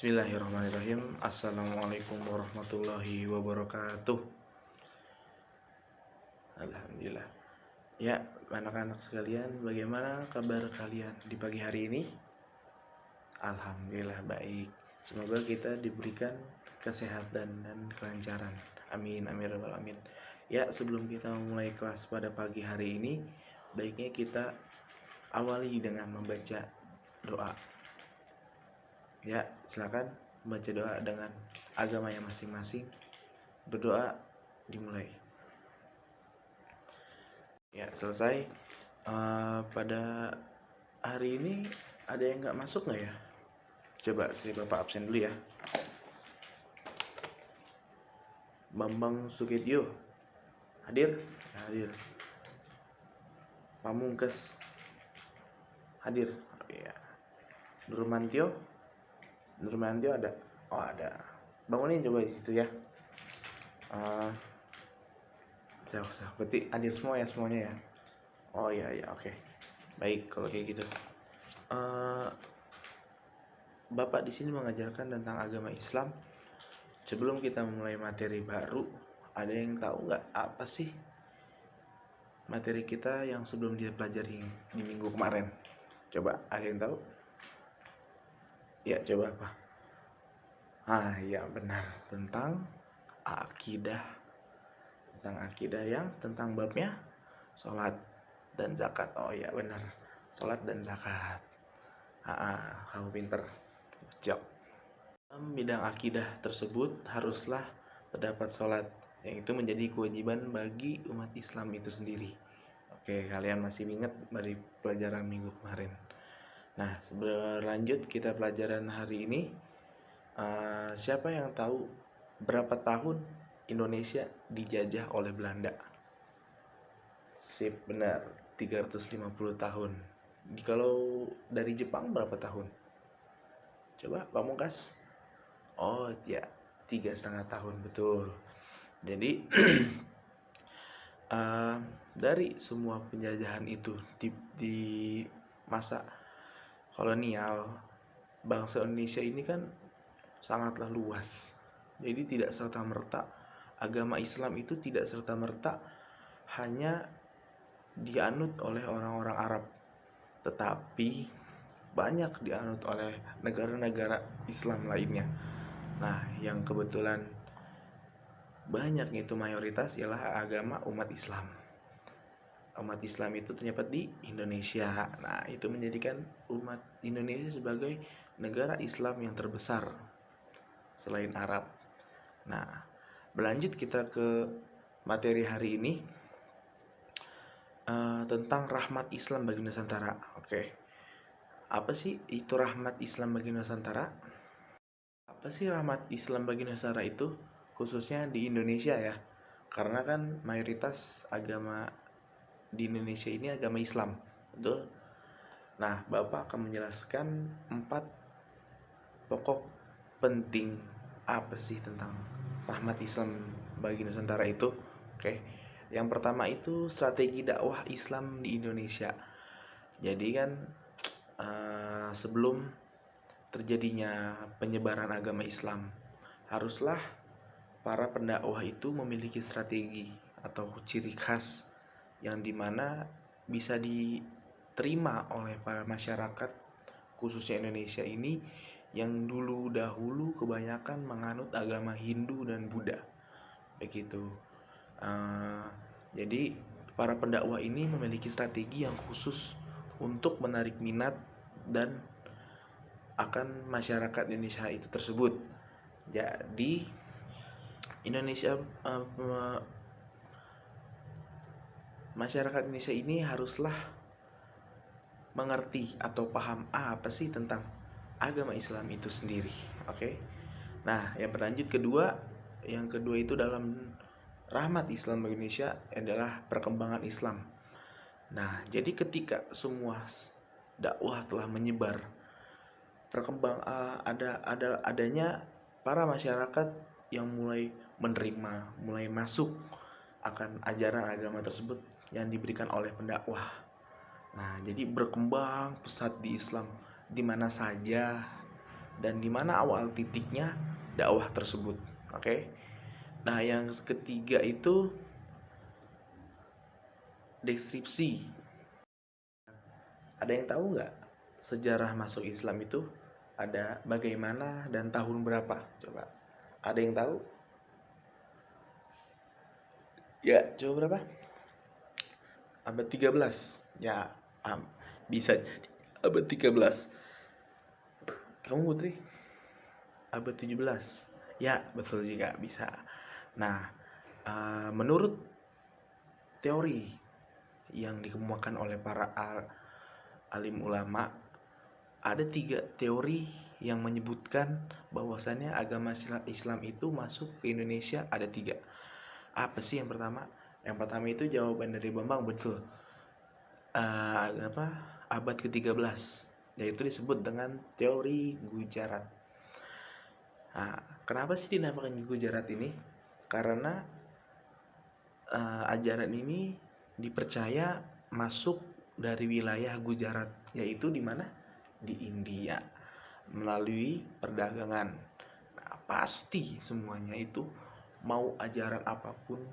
Bismillahirrahmanirrahim. Assalamualaikum warahmatullahi wabarakatuh. Alhamdulillah. Ya, anak-anak sekalian, bagaimana kabar kalian di pagi hari ini? Alhamdulillah baik. Semoga kita diberikan kesehatan dan kelancaran. Amin, amin, rabbal alamin. Ya, sebelum kita memulai kelas pada pagi hari ini, baiknya kita awali dengan membaca doa. Ya, silakan baca doa dengan agamanya masing-masing. Berdoa dimulai. Ya, selesai. Pada hari ini ada yang nggak masuk nggak ya? Coba saya Bapak absen dulu ya. Bambang Sukityo hadir? Ya, hadir. Pamungkas hadir? Oh, ya. Nurmantio ada? Oh, ada. Bangunin coba gitu ya. Berarti hadir semua ya, semuanya ya. Oh iya, oke. Baik kalau kayak gitu. Bapak di sini mengajarkan tentang agama Islam. Sebelum kita memulai materi baru, ada yang tahu nggak apa sih materi kita yang sebelum dia pelajari di minggu kemarin? Coba ada yang tahu? Ya, coba apa? Ya benar, tentang akidah. Tentang akidah yang tentang babnya sholat dan zakat. Oh ya benar, sholat dan zakat. Kamu pinter. Jawab. Dalam bidang akidah tersebut haruslah terdapat sholat, yang itu menjadi kewajiban bagi umat Islam itu sendiri. Oke, kalian masih ingat dari pelajaran minggu kemarin. Nah, berlanjut kita pelajaran hari ini. Siapa yang tahu berapa tahun Indonesia dijajah oleh Belanda? Sip, benar, 350 tahun. Kalau dari Jepang berapa tahun? Coba Pamungkas. Oh ya, 3,5 tahun, betul. Jadi dari semua penjajahan itu di masa kolonial, bangsa Indonesia ini kan sangatlah luas. Jadi tidak serta-merta agama Islam itu tidak serta-merta hanya dianut oleh orang-orang Arab, tetapi banyak dianut oleh negara-negara Islam lainnya. Nah, yang kebetulan banyak itu mayoritas ialah agama umat Islam. Umat Islam itu terdapat di Indonesia. Nah, itu menjadikan umat Indonesia sebagai negara Islam yang terbesar selain Arab. Nah, berlanjut kita ke materi hari ini tentang rahmat Islam bagi Nusantara. Oke. Apa sih itu rahmat Islam bagi Nusantara? Apa sih rahmat Islam bagi Nusantara itu? Khususnya di Indonesia ya. Karena kan mayoritas agama di Indonesia ini agama Islam. Betul? Nah, Bapak akan menjelaskan 4 pokok penting apa sih tentang rahmat Islam bagi Nusantara itu. Oke. Yang pertama itu strategi dakwah Islam di Indonesia. Jadi kan sebelum terjadinya penyebaran agama Islam, haruslah para pendakwah itu memiliki strategi atau ciri khas yang dimana bisa diterima oleh para masyarakat khususnya Indonesia ini yang dulu dahulu kebanyakan menganut agama Hindu dan Buddha. Begitu. Jadi para pendakwah ini memiliki strategi yang khusus untuk menarik minat dan akan masyarakat Indonesia itu tersebut. Jadi masyarakat Indonesia ini haruslah mengerti atau paham apa sih tentang agama Islam itu sendiri. Oke. Nah, yang kedua itu dalam rahmat Islam bagi Indonesia adalah perkembangan Islam. Nah, jadi ketika semua dakwah telah menyebar, adanya para masyarakat yang mulai menerima, mulai masuk akan ajaran agama tersebut yang diberikan oleh pendakwah. Nah, jadi berkembang pesat di Islam di mana saja dan di mana awal titiknya dakwah tersebut. Oke. Nah, yang ketiga itu deskripsi. Ada yang tahu nggak sejarah masuk Islam itu ada bagaimana dan tahun berapa? Coba. Ada yang tahu? Ya, coba berapa? Abad 13. Ya, bisa jadi abad 13. Kamu Putri? Abad 17. Ya, betul juga bisa. Nah, menurut teori yang dikemukakan oleh para alim ulama, ada 3 teori yang menyebutkan bahwasannya agama Islam itu masuk ke Indonesia. Ada 3. Apa sih yang pertama? Yang pertama itu jawaban dari Bambang, betul. Abad ke-13, yaitu disebut dengan teori Gujarat. Nah, kenapa sih dinamakan Gujarat ini? Karena ajaran ini dipercaya masuk dari wilayah Gujarat, yaitu di mana? Di India, melalui perdagangan. Nah, pasti semuanya itu mau ajaran apapun,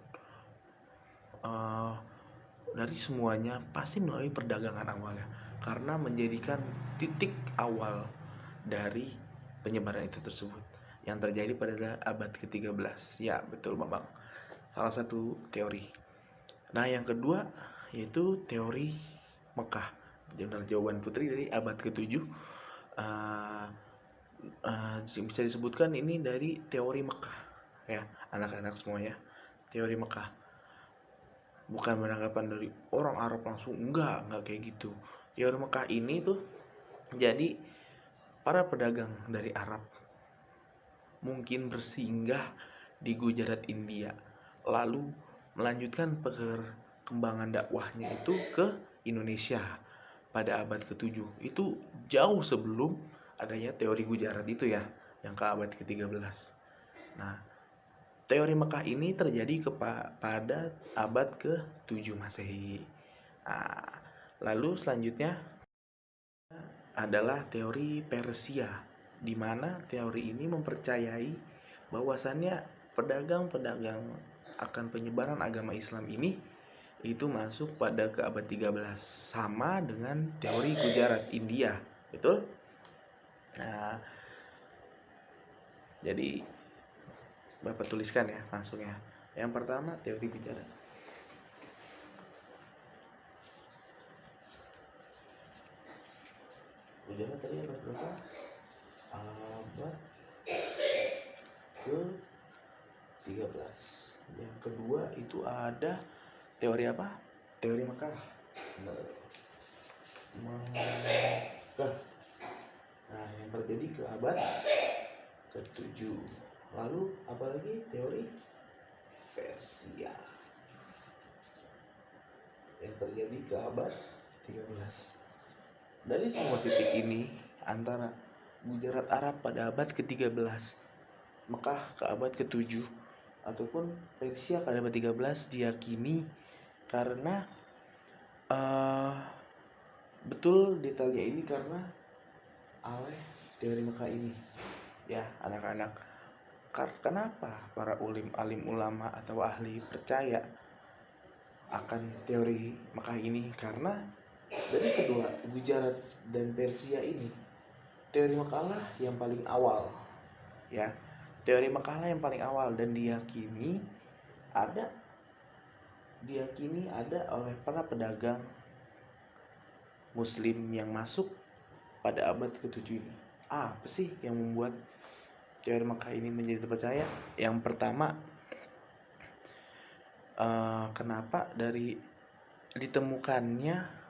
dari semuanya pasti melalui perdagangan awalnya, karena menjadikan titik awal dari penyebaran itu tersebut yang terjadi pada abad ke-13. Ya, betul Bambang. Salah satu teori. Nah, yang kedua yaitu teori Mekah. Jawaban Putri dari abad ke-7. Bisa disebutkan ini dari teori Mekah. Ya, anak-anak semuanya. Teori Mekah. Bukan beranggapan dari orang Arab langsung, enggak kayak gitu. Teori Mekah ini tuh jadi para pedagang dari Arab mungkin bersinggah di Gujarat, India, lalu melanjutkan perkembangan dakwahnya itu ke Indonesia pada abad ke-7. Itu jauh sebelum adanya teori Gujarat itu ya, yang ke abad ke-13. Nah, teori Mekah ini terjadi pada abad ke-7 Masehi. Nah, lalu selanjutnya adalah teori Persia, di mana teori ini mempercayai bahwasannya pedagang-pedagang akan penyebaran agama Islam ini itu masuk pada ke abad 13, sama dengan teori Gujarat, India. Betul? Nah, jadi Bapak tuliskan ya langsung ya. Yang pertama teori Gujarat. Gujarat tadi abad berapa? Abad ke-13. Yang kedua itu ada teori apa? Teori Mekah. Mekah. Nah, yang terjadi ke abad ke-7. Lalu apalagi teori Persia yang terjadi ke abad 13. Dari semua titik ini, antara Gujarat Arab pada abad ke-13, Mekah ke abad ke-7, ataupun Persia pada abad 13, diyakini karena betul detailnya ini karena oleh teori Mekah ini. Ya, anak-anak, kenapa para alim ulama atau ahli percaya akan teori Mekah ini? Karena dari kedua Gujarat dan Persia ini, teori Mekah lah yang paling awal, ya. Teori Mekah lah yang paling awal, dan diyakini ada oleh para pedagang Muslim yang masuk pada abad ke-7 ini. Apa sih yang membuat teori Mekah ini menjadi terpercaya? Yang pertama, kenapa dari ditemukannya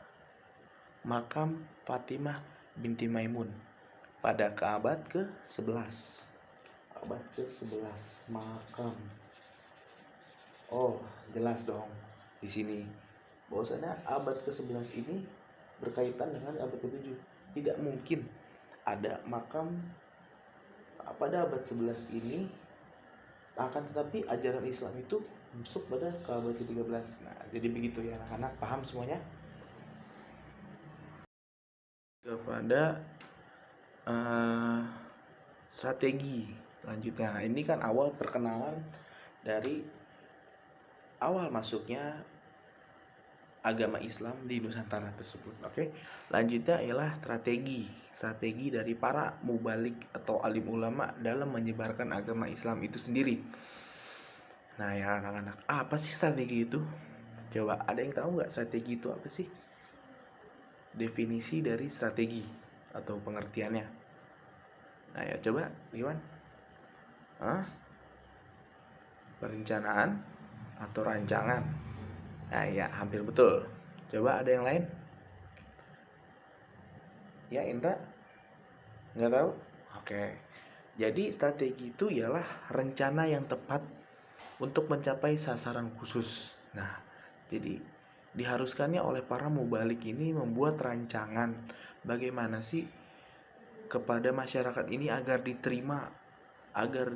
makam Fatimah binti Maimun pada abad ke-11. Abad ke-11 makam. Oh, jelas dong di sini bahwasanya abad ke-11 ini berkaitan dengan abad ke-7. Tidak mungkin ada makam pada abad 11 ini, akan tetapi ajaran Islam itu masuk pada ke abad ke-13. Nah, jadi begitu ya anak-anak, paham semuanya? Kepada strategi selanjutnya. Ini kan awal perkenalan dari awal masuknya agama Islam di Nusantara tersebut. Oke, lanjutnya ialah strategi dari para mubalik atau alim ulama dalam menyebarkan agama Islam itu sendiri. Nah ya anak-anak, apa sih strategi itu? Coba ada yang tahu nggak strategi itu apa sih? Definisi dari strategi atau pengertiannya. Nah ya coba gimana? Hah? Perencanaan atau rancangan? Nah ya hampir betul. Coba ada yang lain? Ya Indra? Nggak tahu? Oke. Jadi strategi itu ialah rencana yang tepat untuk mencapai sasaran khusus. Nah, jadi diharuskannya oleh para mubalik ini membuat rancangan bagaimana sih kepada masyarakat ini agar diterima, agar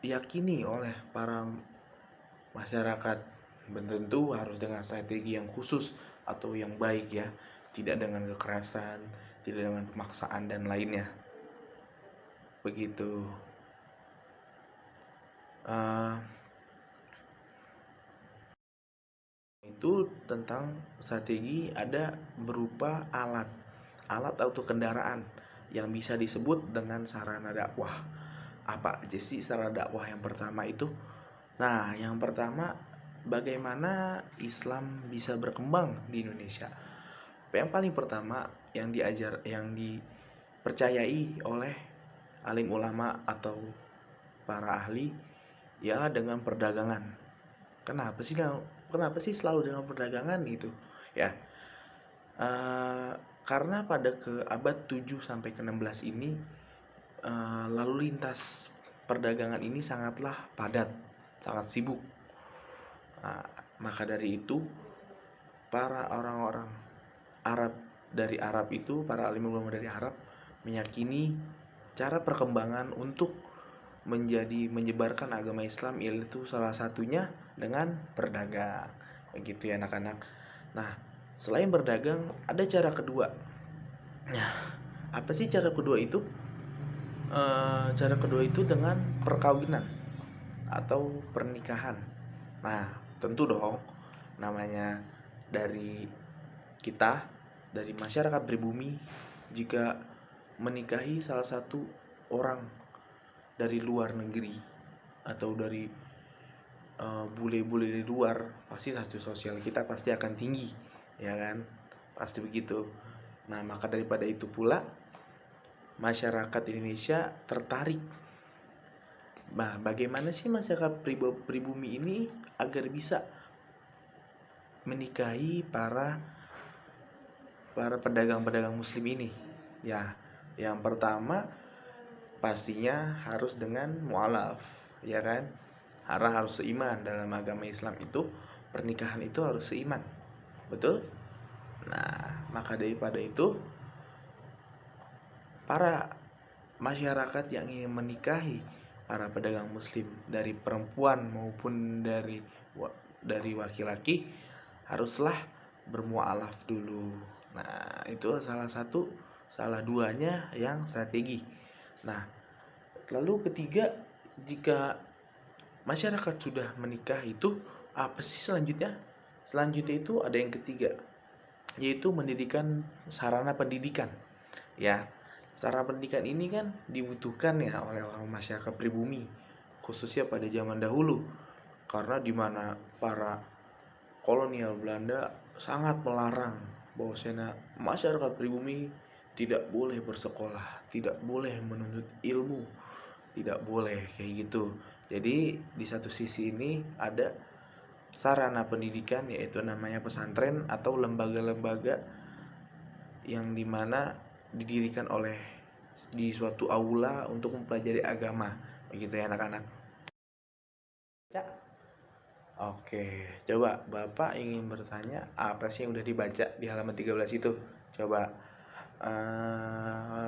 diyakini oleh para masyarakat. Tentu harus dengan strategi yang khusus atau yang baik ya, tidak dengan kekerasan, tidak dengan pemaksaan dan lainnya. Begitu. Itu tentang strategi ada berupa alat atau kendaraan yang bisa disebut dengan sarana dakwah. Apa aja sih sarana dakwah yang pertama itu? Nah, yang pertama bagaimana Islam bisa berkembang di Indonesia. Yang paling pertama yang dipercayai oleh alim ulama atau para ahli ialah dengan perdagangan. Kenapa sih selalu dengan perdagangan gitu? Ya, karena pada ke abad 7 sampai ke 16 ini lalu lintas perdagangan ini sangatlah padat, sangat sibuk. Maka dari itu para orang-orang Arab dari Arab itu, para alim ulama dari Arab meyakini cara perkembangan untuk menyebarkan agama Islam yaitu salah satunya dengan berdagang. Begitu ya anak-anak. Nah, selain berdagang ada cara kedua. Nah, apa sih cara kedua itu? Cara kedua itu dengan perkawinan atau pernikahan. Nah, tentu dong namanya dari kita, dari masyarakat pribumi, jika menikahi salah satu orang dari luar negeri atau dari bule-bule di luar, pasti status sosial kita pasti akan tinggi, ya kan? Pasti begitu. Nah, maka daripada itu pula masyarakat Indonesia tertarik. Nah, bagaimana sih masyarakat pribumi ini agar bisa menikahi para pedagang-pedagang muslim ini? Ya, yang pertama pastinya harus dengan mualaf, ya kan? Harus seiman. Dalam agama Islam itu pernikahan itu harus seiman, betul? Nah, maka daripada itu para masyarakat yang ingin menikahi para pedagang muslim dari perempuan maupun dari laki-laki haruslah bermualaf dulu. Nah, itu salah duanya yang strategi. Nah, lalu ketiga, jika masyarakat sudah menikah itu apa sih selanjutnya? Selanjutnya itu ada yang ketiga, yaitu sarana pendidikan. Ya, sarana pendidikan ini kan dibutuhkan ya oleh orang masyarakat pribumi, khususnya pada zaman dahulu, karena di mana para kolonial Belanda sangat melarang bahwasanya masyarakat pribumi tidak boleh bersekolah, tidak boleh menuntut ilmu, tidak boleh kayak gitu. Jadi di satu sisi ini ada sarana pendidikan yaitu namanya pesantren atau lembaga-lembaga yang dimana didirikan oleh di suatu aula untuk mempelajari agama, begitu ya anak-anak. Oke, coba Bapak ingin bertanya apa sih yang udah dibaca di halaman 13 itu? Coba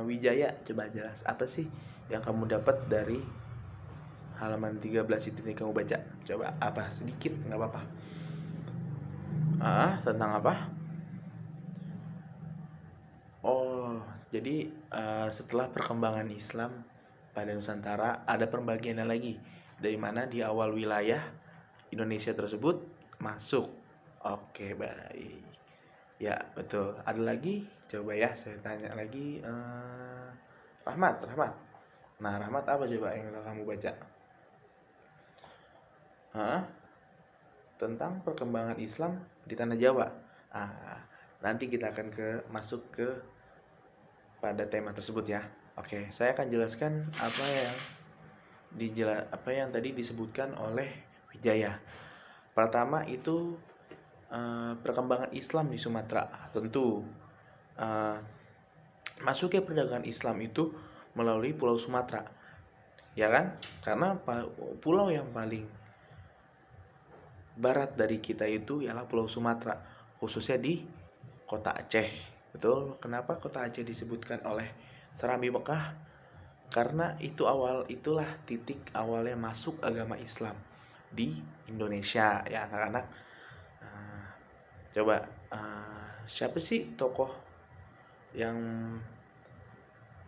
Wijaya, coba jelas apa sih yang kamu dapat dari halaman 13 itu nih kamu baca? Coba apa sedikit, nggak apa-apa. Tentang apa? Oh, jadi Jadi setelah perkembangan Islam pada Nusantara ada pembagiannya lagi, dari mana di awal wilayah Indonesia tersebut masuk. Oke, baik. Ya, betul. Ada lagi? Coba ya, saya tanya lagi. Rahmat, Rahmat. Nah, Rahmat apa coba yang kamu baca? Hah? Tentang perkembangan Islam di tanah Jawa. Nanti kita akan masuk ke pada tema tersebut ya. Oke, saya akan jelaskan apa yang tadi disebutkan oleh Wijaya. Pertama itu perkembangan Islam di Sumatera. Tentu masuknya perdagangan Islam itu melalui Pulau Sumatera, ya kan? Karena pulau yang paling barat dari kita itu ialah Pulau Sumatera, khususnya di Kota Aceh. Betul. Kenapa Kota Aceh disebutkan oleh Serambi Mekah? Karena itulah titik awalnya masuk agama Islam di Indonesia, ya anak-anak. Coba siapa sih tokoh yang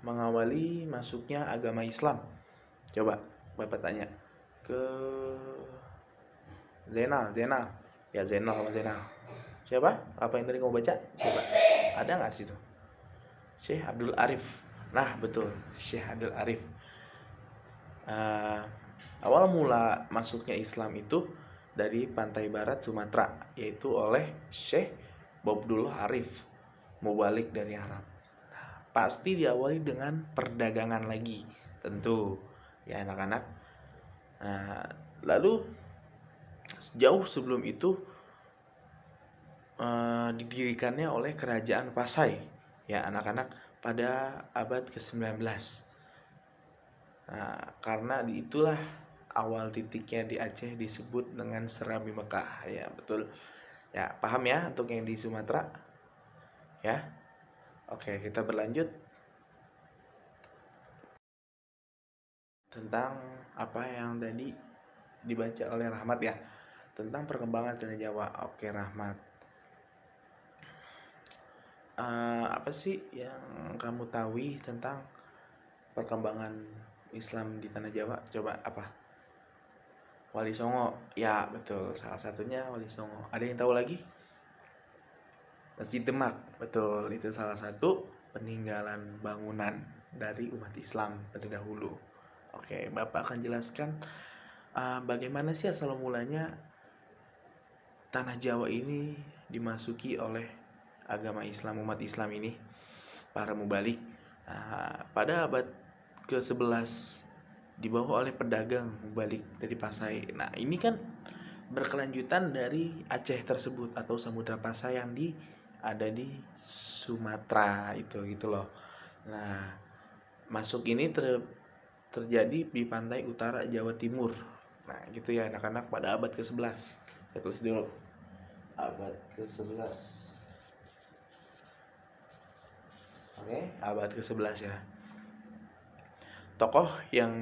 mengawali masuknya agama Islam? Coba Bapak tanya ke Zainal. Ya, Zainal sama Zainal. Siapa? Apa yang tadi kamu baca? Coba. Ada nggak situ? Syekh Abdul Arif. Nah, betul. Syekh Abdul Arif. Awal mula masuknya Islam itu dari pantai barat Sumatera, yaitu oleh Syekh Abdullah Arif, mubalik dari Arab. Pasti diawali dengan perdagangan lagi, tentu ya anak-anak. Lalu jauh sebelum itu didirikannya oleh kerajaan Pasai, ya anak-anak, pada abad ke-19. Karena itulah awal titiknya di Aceh disebut dengan Serambi Mekah, ya betul. Ya, paham ya untuk yang di Sumatera? Ya. Oke, kita berlanjut tentang apa yang tadi dibaca oleh Rahmat ya, tentang perkembangan tanah Jawa. Oke, Rahmat. Apa sih yang kamu tahu tentang perkembangan Islam di tanah Jawa? Coba apa? Wali Songo. Ya, betul. Salah satunya Wali Songo. Ada yang tahu lagi? Masjid Demak. Betul, itu salah satu peninggalan bangunan dari umat Islam terdahulu. Oke, Bapak akan jelaskan bagaimana sih asal mulanya tanah Jawa ini dimasuki oleh agama Islam, umat Islam ini, para mubalik. Pada abad ke-11 dibawa oleh pedagang mubalik dari Pasai. Nah, ini kan berkelanjutan dari Aceh tersebut atau Samudra Pasai yang ada di Sumatera itu gitu loh. Nah, masuk ini terjadi di pantai utara Jawa Timur. Nah, gitu ya anak-anak, pada abad ke-11. Saya tulis dulu. Abad ke-11. Oke, abad ke-11 ya. Tokoh yang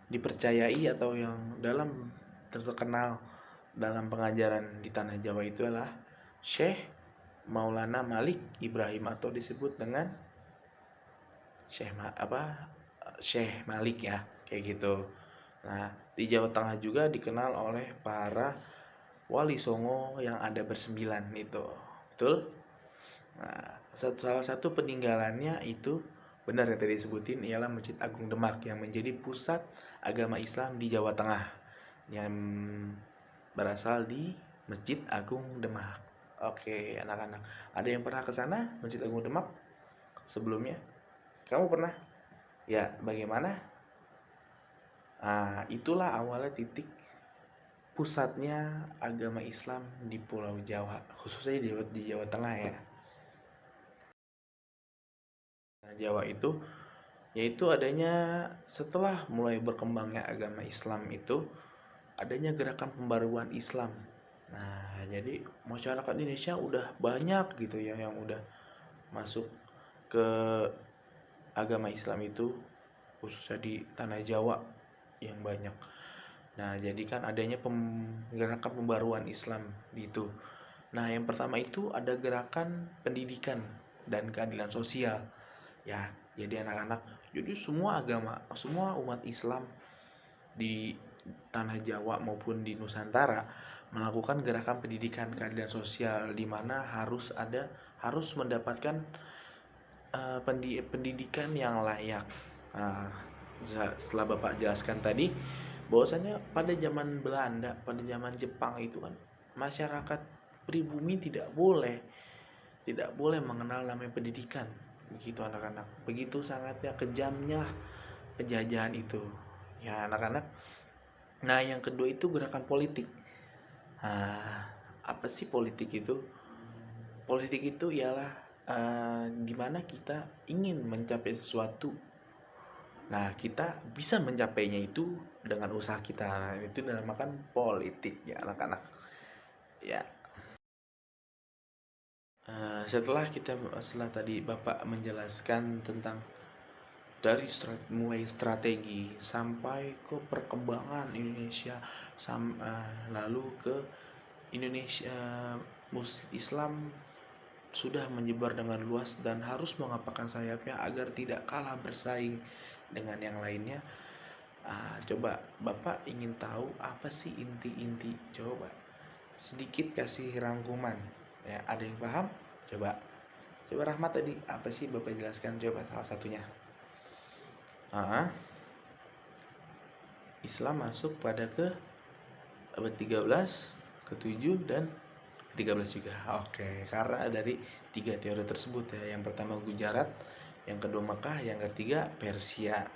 dipercayai atau yang terkenal dalam pengajaran di tanah Jawa itu adalah Syekh Maulana Malik Ibrahim, atau disebut dengan Syekh Malik ya, kayak gitu. Nah, di Jawa Tengah juga dikenal oleh para Wali Songo yang ada bersembilan itu. Betul? Nah, salah satu peninggalannya itu benar yang tadi disebutin, ialah Masjid Agung Demak yang menjadi pusat agama Islam di Jawa Tengah, yang berasal di Masjid Agung Demak. Oke, anak-anak, ada yang pernah ke sana, Masjid Agung Demak, sebelumnya? Kamu pernah? Ya, bagaimana? Itulah awalnya titik pusatnya agama Islam di Pulau Jawa, khususnya di Jawa Tengah ya. Nah, Jawa itu yaitu adanya setelah mulai berkembangnya agama Islam itu adanya gerakan pembaruan Islam. Nah, jadi masyarakat Indonesia udah banyak gitu ya yang udah masuk ke agama Islam itu, khususnya di tanah Jawa yang banyak. Nah, jadi kan adanya gerakan pembaruan Islam itu. Nah, yang pertama itu ada gerakan pendidikan dan keadilan sosial. Ya, jadi anak-anak, jadi semua agama, semua umat Islam di tanah Jawa maupun di Nusantara melakukan gerakan pendidikan keadilan sosial, di mana harus mendapatkan pendidikan yang layak. Nah, setelah Bapak jelaskan tadi, bahwasanya pada zaman Belanda, pada zaman Jepang itu kan masyarakat pribumi tidak boleh mengenal namanya pendidikan. Begitu anak-anak, begitu sangatnya kejamnya penjajahan itu. Ya anak-anak. Nah, yang kedua itu gerakan politik. Nah, apa sih politik itu? Politik itu ialah dimana kita ingin mencapai sesuatu. Nah, kita bisa mencapainya itu dengan usaha kita. Nah, itu dinamakan politik ya anak-anak. Ya, setelah tadi Bapak menjelaskan tentang dari mulai strategi sampai ke perkembangan Indonesia, lalu ke Indonesia Islam sudah menyebar dengan luas dan harus mengepakkan sayapnya agar tidak kalah bersaing dengan yang lainnya. Coba Bapak ingin tahu apa sih inti-inti? Coba sedikit kasih rangkuman. Ya, ada yang paham? Coba Rahmat tadi apa sih Bapak jelaskan? Coba salah satunya. Islam masuk pada ke abad 13, ke-7 dan ke-13 juga. Oke, karena dari tiga teori tersebut ya. Yang pertama Gujarat, yang kedua Mekah, yang ketiga Persia.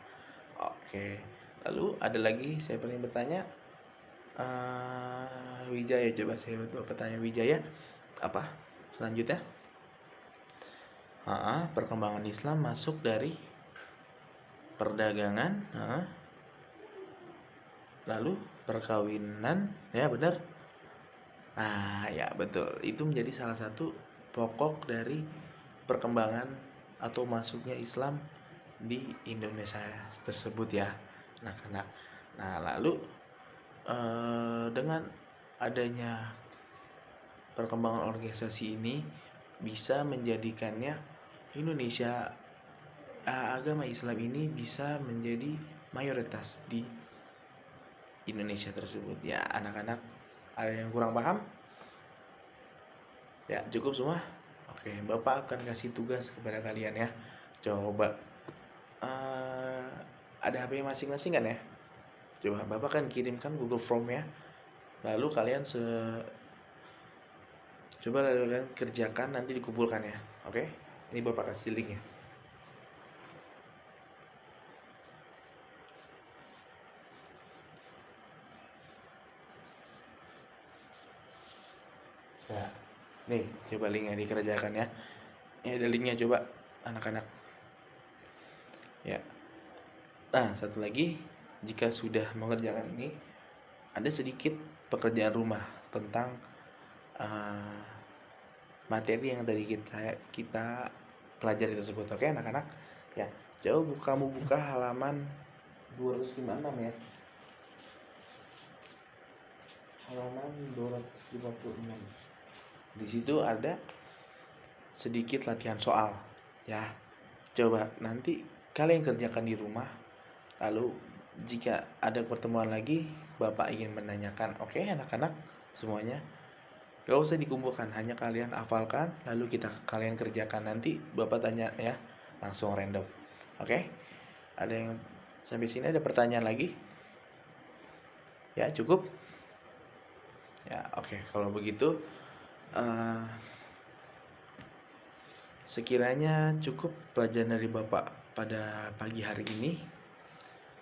Oke. Lalu ada lagi saya paling bertanya, Wijaya, coba saya bertanya Wijaya, apa selanjutnya? Perkembangan Islam masuk dari perdagangan, lalu perkawinan, ya benar. Nah, ya betul. Itu menjadi salah satu pokok dari perkembangan atau masuknya Islam di Indonesia tersebut ya, anak-anak. Nah, lalu dengan adanya perkembangan organisasi ini bisa menjadikannya Indonesia, agama Islam ini bisa menjadi mayoritas di Indonesia tersebut ya anak-anak. Ada yang kurang paham? Ya, cukup semua? Oke, Bapak akan kasih tugas kepada kalian ya. Coba ada HP masing-masing kan ya? Coba Bapak kan kirimkan Google Form ya. Lalu kalian coba kalian kerjakan, nanti dikumpulkan ya. Oke? Ini Bapak kasih link ya. Ya. Nih, coba linknya dikerjakan ya. Ini ada linknya, coba anak-anak. Ya. Nah, satu lagi, jika sudah mengerjakan ini, ada sedikit pekerjaan rumah tentang materi yang tadi kita pelajari tersebut. Oke, anak-anak? Ya. Coba kamu buka halaman 256 ya. Halaman 256. Di situ ada sedikit latihan soal ya. Coba nanti kalian kerjakan di rumah. Lalu jika ada pertemuan lagi, Bapak ingin menanyakan. Oke, anak-anak semuanya. Gak usah dikumpulkan, hanya kalian hafalkan, lalu kalian kerjakan. Nanti Bapak tanya ya, langsung random. Oke? Ada yang sampai sini ada pertanyaan lagi? Ya, cukup? Ya, oke. Kalau begitu, sekiranya cukup pelajaran dari Bapak pada pagi hari ini.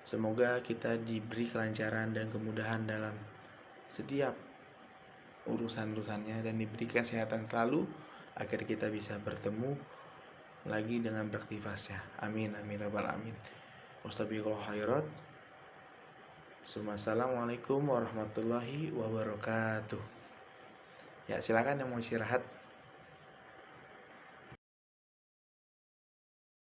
Semoga kita diberi kelancaran dan kemudahan dalam setiap urusan-urusannya dan diberi kesehatan selalu agar kita bisa bertemu lagi dengan beraktivitasnya. Amin amin rabbal alamin. Wassalamualaikum khairat. Assalamualaikum warahmatullahi wabarakatuh. Ya, silakan yang mau istirahat.